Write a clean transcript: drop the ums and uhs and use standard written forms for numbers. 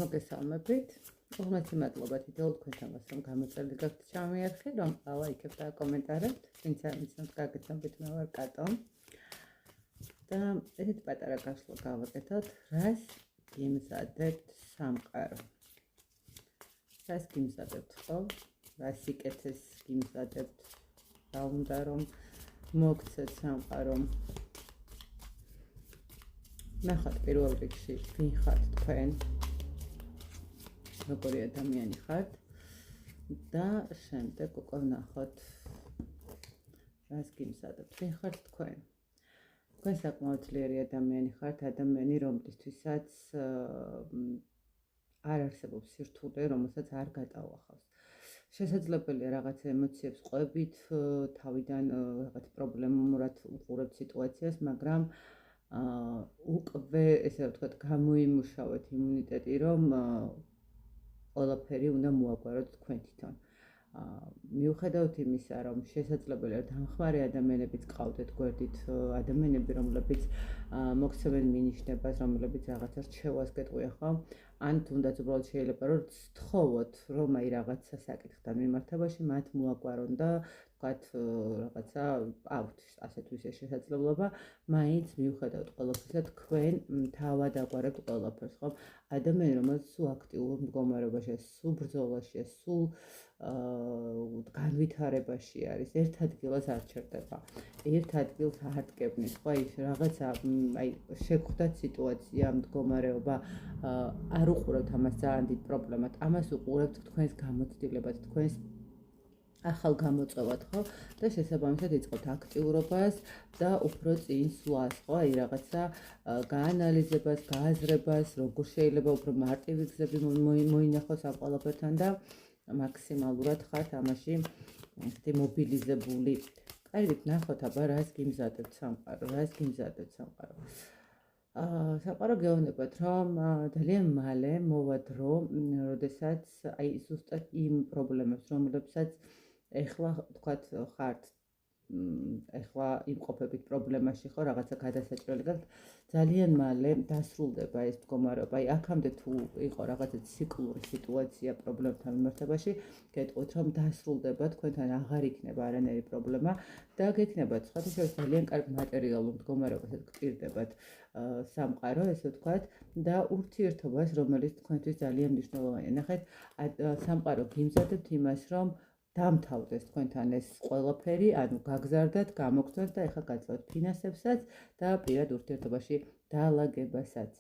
მოგესალმებით. უღმესი მადლობა თითოეულ თქვენთანაც რომ გამოწერდი გაქვთ ჩამიარხი, რომ ლაიქებთ და კომენტარებთ. ვინც არ მიცნობთ, გაგიცნობთ, მე ვარ კატო. და ესეთ პატარა გასვლა გავაკეთოთ, რას გიმზადებთ სამყარო. რას გიმზადებთ ხო? რას სიკეთეს გიმზადებთ? რა უნდა რომ მოგცეთ სამყარომ? ნახოთ პირველ რიგში ვინ ხართ თქვენ? როგორი ადამიანი ხართ და შემდეგ უკვე ვნახოთ რას გიმზადებთ. ვინ ხართ თქვენ? თქვენ საკმაოდ ძლიერი ადამიანი ხართ, ადამიანი რომლისთვისაც არ არსებობს სირთულე, რომელსაც არ გადაუახავს. შესაძლებელია რაღაც ემოციებს ყვებით, თავიდან რაღაც პრობლემურად უყურებთ სიტუაციას, მაგრამ უკვე ესე ვთქვათ, გამოიმუშავეთ იმუნიტეტი, რომ ყველაფერი უნდა მოაგვაროთ თქვენ თვითონ. მიუხედავად იმისა, რომ შესაძლებელია დამხმარე ადამიანებიც გყავდეთ გვერდით, ადამიანები, რომლებიც მოგცემენ მინიშნებას, რომლებიც რაღაცა რჩევას გეტყვიან, ხო? ან თუნდაც უბრალოდ შეიძლება რომ თხოვოთ, რომ აი რაღაცა საკითხთან მიმართებაში მათ მოაგვარონ და თქვათ რაღაცა აქვთ ასეთ ვისე შესაძლებლობა, მაინც მიუხედავად ყველაფრისა თქვენ თავად აგვარებთ ყველაფერს, ხო? ადამიანი, რომელიც სულ აქტიურ მდგომარეობაშია, სულ ბრძოლაშია, სულ განვითარებაში არის, ერთ ადგილას არ ჩერდება. ერთ ადგილს არ დგებნის, ხო? აი რაღაცა აი შეგხვდათ სიტუაცია, მდგომარეობა, არ უყურებთ ამას ძალიან დიდ პრობლემად. ამას უყურებთ თქვენს გამოცდილებად, თქვენს ახალ გამოწვევად, ხო? და შესაბამისად იწყებთ აქტიურობას და უფრო წინ სვლას, ხო? აი რაღაცა გაანალიზებას, გააზრებას, როგორ შეიძლება უფრო მარტივი გზები მოინახოს ამ ყველაფერთან და მაქსიმალურად ხართ ამაში ესეთი მობილიზებული. კარგით, ნახოთ აბა რას გიმზადებთ სამყარო, რას გიმზადებთ სამყარო. სამყარო გეუბნებათ, რომ ძალიან მალე მოვა დრო, როდესაც აი ზუსტად იმ პრობლემებს, რომლებსაც ეხლა თქვათ ხართ ეხლა იმყოფებით პრობლემაში, ხო, რაღაცა გადასაჭრელი გაქვთ, ძალიან მალე დასრულდება ეს მდგომარეობა. აი აქამდე თუ იყო რაღაცა ციკლური სიტუაცია პრობლემთან მიმართებაში, გეტყვით, რომ დასრულდება, თქვენთან აღარ იქნება არანაირი პრობლემა და გექნება სხვადასხვა ძალიან კარგ მატერიალურ მდგომარეობასაც გპირდებათ სამყარო, ესე ვთქვათ, და ურთიერთობას, რომელიც თქვენთვის ძალიან მნიშვნელოვანია. ნახეთ, სამყარო გიმზადებთ იმას, რომ დამთავრდეს თქვენთან ეს ყველაფერი, ანუ გაგზარდათ, გამოგცემთ და ეხლა გაძლევთ ფინანსებსაც და პირად ურთიერთობაში დაალაგებასაც.